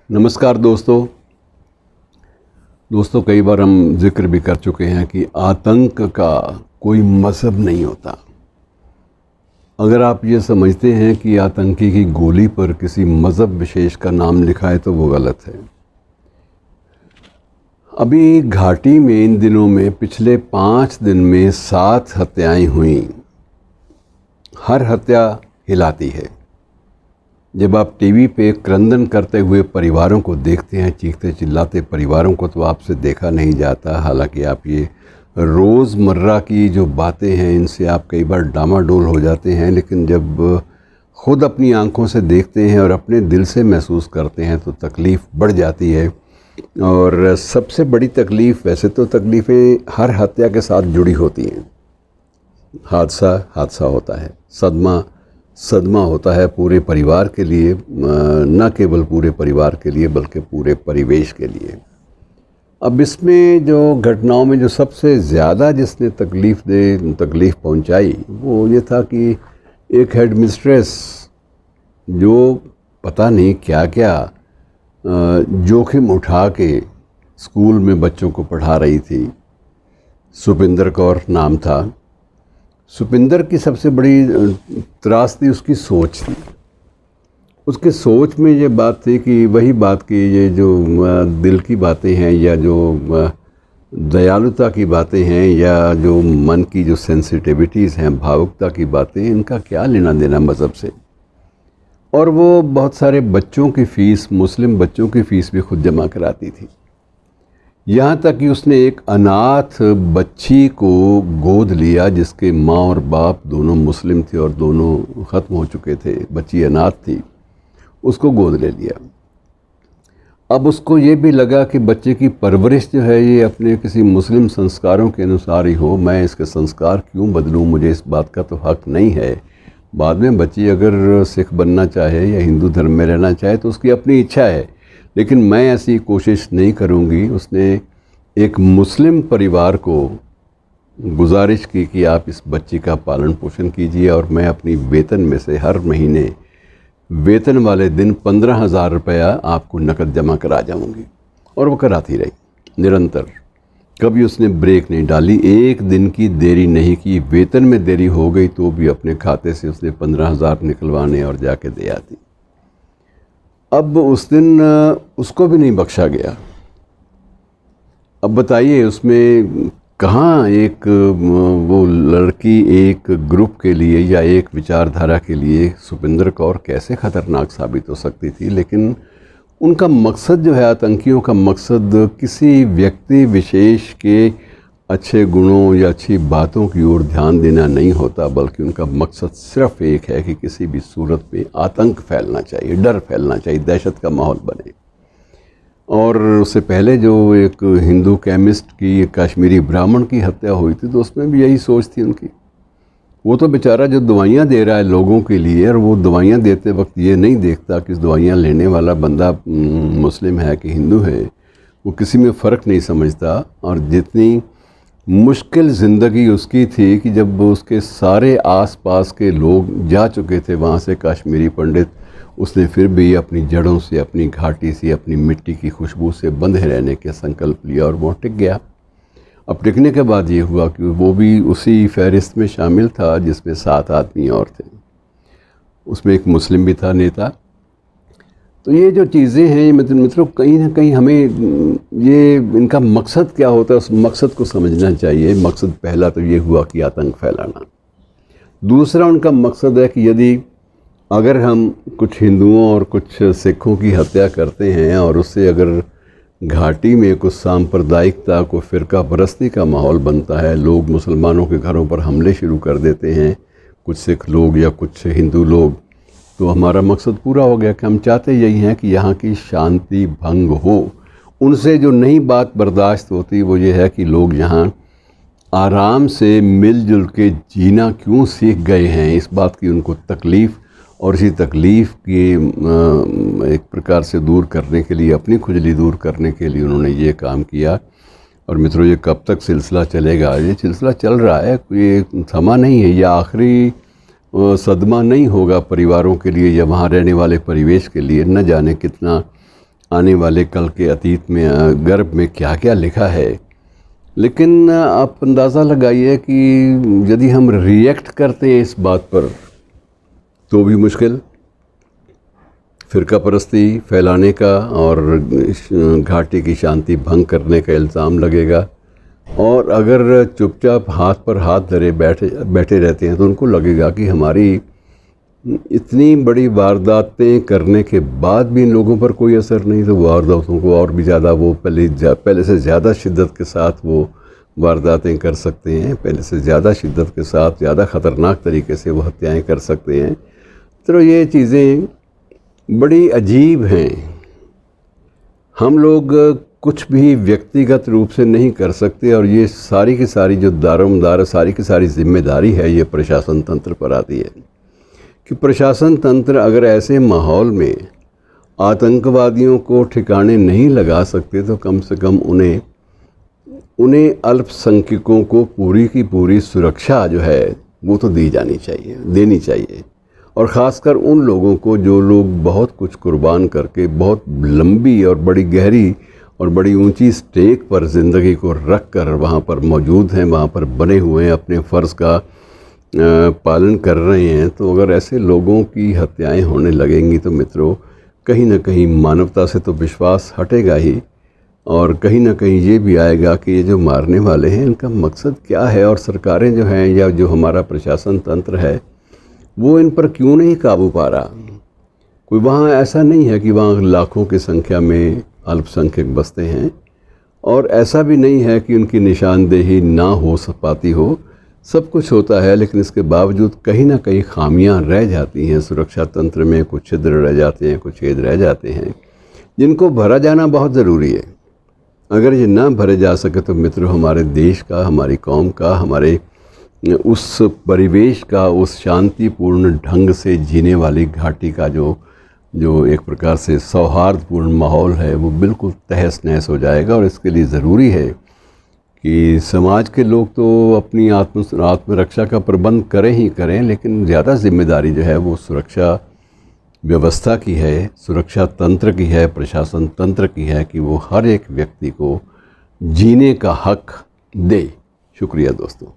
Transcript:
नमस्कार दोस्तों कई बार हम जिक्र भी कर चुके हैं कि आतंक का कोई मज़हब नहीं होता। अगर आप ये समझते हैं कि आतंकी की गोली पर किसी मज़हब विशेष का नाम लिखा है तो वो गलत है। अभी घाटी में इन दिनों में पिछले 5 दिन में 7 हत्याएं हुई। हर हत्या हिलाती है। जब आप टीवी पे क्रंदन करते हुए परिवारों को देखते हैं, चीखते चिल्लाते परिवारों को, तो आपसे देखा नहीं जाता। हालांकि आप ये रोज़मर्रा की जो बातें हैं इनसे आप कई बार डामाडोल हो जाते हैं, लेकिन जब ख़ुद अपनी आंखों से देखते हैं और अपने दिल से महसूस करते हैं तो तकलीफ़ बढ़ जाती है। और सबसे बड़ी तकलीफ़, वैसे तो तकलीफ़ें हर हत्या के साथ जुड़ी होती हैं। हादसा होता है, सदमा होता है पूरे परिवार के लिए, न केवल पूरे परिवार के लिए बल्कि पूरे परिवेश के लिए। अब इसमें जो घटनाओं में जो सबसे ज़्यादा जिसने तकलीफ़ पहुंचाई वो ये था कि एक हेड मिस्ट्रेस जो पता नहीं क्या क्या जोखिम उठा के स्कूल में बच्चों को पढ़ा रही थी। सुपिंदर कौर नाम था। सुपिंदर की सबसे बड़ी त्रासदी उसकी सोच थी। उसके सोच में ये बात थी कि वही बात कि ये जो दिल की बातें हैं या जो दयालुता की बातें हैं या जो मन की जो सेंसिटिविटीज़ हैं, भावुकता की बातें, इनका क्या लेना देना मज़हब से। और वो बहुत सारे बच्चों की फ़ीस, मुस्लिम बच्चों की फ़ीस भी खुद जमा कराती थी। यहाँ तक कि उसने एक अनाथ बच्ची को गोद लिया जिसके माँ और बाप दोनों मुस्लिम थे और दोनों ख़त्म हो चुके थे। बच्ची अनाथ थी, उसको गोद ले लिया। अब उसको ये भी लगा कि बच्चे की परवरिश जो है ये अपने किसी मुस्लिम संस्कारों के अनुसार ही हो। मैं इसके संस्कार क्यों बदलूं, मुझे इस बात का तो हक़ नहीं है। बाद में बच्ची अगर सिख बनना चाहे या हिंदू धर्म में रहना चाहे तो उसकी अपनी इच्छा है, लेकिन मैं ऐसी कोशिश नहीं करूंगी। उसने एक मुस्लिम परिवार को गुजारिश की कि आप इस बच्ची का पालन पोषण कीजिए और मैं अपनी वेतन में से हर महीने वेतन वाले दिन 15,000 रुपया आपको नकद जमा करा जाऊंगी। और वो कराती रही निरंतर, कभी उसने ब्रेक नहीं डाली, एक दिन की देरी नहीं की। वेतन में देरी हो गई तो भी अपने खाते से उसने 15,000 निकलवाने और जाके दे आती। अब उस दिन उसको भी नहीं बख्शा गया। अब बताइए उसमें कहाँ एक वो लड़की एक ग्रुप के लिए या एक विचारधारा के लिए सुपिंदर कौर कैसे ख़तरनाक साबित हो सकती थी। लेकिन उनका मकसद जो है, आतंकियों का मकसद किसी व्यक्ति विशेष के अच्छे गुणों या अच्छी बातों की ओर ध्यान देना नहीं होता, बल्कि उनका मकसद सिर्फ़ एक है कि किसी भी सूरत पे आतंक फैलना चाहिए, डर फैलना चाहिए, दहशत का माहौल बने। और उससे पहले जो एक हिंदू केमिस्ट की, एक कश्मीरी ब्राह्मण की हत्या हुई थी, तो उसमें भी यही सोच थी उनकी। वो तो बेचारा जो दवाइयाँ दे रहा है लोगों के लिए, और वो दवाइयाँ देते वक्त ये नहीं देखता कि दवाइयाँ लेने वाला बंदा मुस्लिम है कि हिंदू है, वो किसी में फ़र्क नहीं समझता। और जितनी मुश्किल ज़िंदगी उसकी थी कि जब उसके सारे आसपास के लोग जा चुके थे वहाँ से, कश्मीरी पंडित, उसने फिर भी अपनी जड़ों से, अपनी घाटी से, अपनी मिट्टी की खुशबू से बंधे रहने के संकल्प लिया और वो टिक गया। अब टिकने के बाद ये हुआ कि वो भी उसी फहरिस्त में शामिल था जिसमें 7 आदमी और थे। उसमें एक मुस्लिम भी था नेता। तो ये जो चीज़ें हैं मित्रों, कहीं ना कहीं हमें ये इनका मकसद क्या होता है, उस मकसद को समझना चाहिए। मकसद पहला तो ये हुआ कि आतंक फैलाना। दूसरा उनका मकसद है कि यदि अगर हम कुछ हिंदुओं और कुछ सिखों की हत्या करते हैं और उससे अगर घाटी में कुछ सांप्रदायिकता को फ़िरका परस्ती का माहौल बनता है, लोग मुसलमानों के घरों पर हमले शुरू कर देते हैं, कुछ सिख लोग या कुछ हिंदू लोग, तो हमारा मकसद पूरा हो गया कि हम चाहते यही हैं कि यहाँ की शांति भंग हो। उनसे जो नई बात बर्दाश्त होती वो ये है कि लोग यहाँ आराम से मिलजुल के जीना क्यों सीख गए हैं, इस बात की उनको तकलीफ़, और इसी तकलीफ़ की एक प्रकार से दूर करने के लिए, अपनी खुजली दूर करने के लिए उन्होंने ये काम किया। और मित्रों, ये कब तक सिलसिला चलेगा? ये सिलसिला चल रहा है, ये थमा नहीं है। यह आखिरी सदमा नहीं होगा परिवारों के लिए या वहाँ रहने वाले परिवेश के लिए। न जाने कितना आने वाले कल के अतीत में गर्भ में क्या क्या लिखा है, लेकिन आप अंदाज़ा लगाइए कि यदि हम रिएक्ट करते हैं इस बात पर तो भी मुश्किल। फ़िरका परस्ती फैलाने का और घाटी की शांति भंग करने का इल्ज़ाम लगेगा, और अगर चुपचाप हाथ पर हाथ धरे बैठे रहते हैं तो उनको लगेगा कि हमारी इतनी बड़ी वारदातें करने के बाद भी इन लोगों पर कोई असर नहीं, तो वारदातों को और भी ज़्यादा वो पहले से ज़्यादा शिद्दत के साथ वो वारदातें कर सकते हैं, पहले से ज़्यादा शिद्दत के साथ ज़्यादा ख़तरनाक तरीके से वो हत्याएं कर सकते हैं। तो ये चीज़ें बड़ी अजीब हैं। हम लोग कुछ भी व्यक्तिगत रूप से नहीं कर सकते, और ये सारी की सारी जो दारोमदार सारी की सारी जिम्मेदारी है ये प्रशासन तंत्र पर आती है कि प्रशासन तंत्र अगर ऐसे माहौल में आतंकवादियों को ठिकाने नहीं लगा सकते तो कम से कम उन्हें अल्पसंख्यकों को पूरी की पूरी सुरक्षा जो है वो तो देनी चाहिए। और ख़ासकर उन लोगों को जो लोग बहुत कुछ कुर्बान करके बहुत लंबी और बड़ी गहरी और बड़ी ऊंची स्टेक पर ज़िंदगी को रख कर वहाँ पर मौजूद हैं, वहाँ पर बने हुए हैं, अपने फ़र्ज़ का पालन कर रहे हैं। तो अगर ऐसे लोगों की हत्याएं होने लगेंगी तो मित्रों कहीं ना कहीं मानवता से तो विश्वास हटेगा ही, और कहीं ना कहीं ये भी आएगा कि ये जो मारने वाले हैं इनका मकसद क्या है, और सरकारें जो हैं या जो हमारा प्रशासन तंत्र है वो इन पर क्यों नहीं काबू पा रहा। कोई वहाँ ऐसा नहीं है कि वहाँ लाखों की संख्या में अल्पसंख्यक बसते हैं, और ऐसा भी नहीं है कि उनकी निशानदेही ना हो पाती हो। सब कुछ होता है, लेकिन इसके बावजूद कहीं ना कहीं खामियां रह जाती हैं सुरक्षा तंत्र में, कुछ छिद्र रह जाते हैं, कुछ छेद रह जाते हैं जिनको भरा जाना बहुत ज़रूरी है। अगर ये ना भरे जा सके तो मित्रों हमारे देश का, हमारी कौम का, हमारे उस परिवेश का, उस शांतिपूर्ण ढंग से जीने वाली घाटी का जो एक प्रकार से सौहार्दपूर्ण माहौल है वो बिल्कुल तहस नहस हो जाएगा। और इसके लिए ज़रूरी है कि समाज के लोग तो अपनी आत्मरक्षा का प्रबंध करें ही करें, लेकिन ज़्यादा जिम्मेदारी जो है वो सुरक्षा व्यवस्था की है, सुरक्षा तंत्र की है, प्रशासन तंत्र की है कि वो हर एक व्यक्ति को जीने का हक दे। शुक्रिया दोस्तों।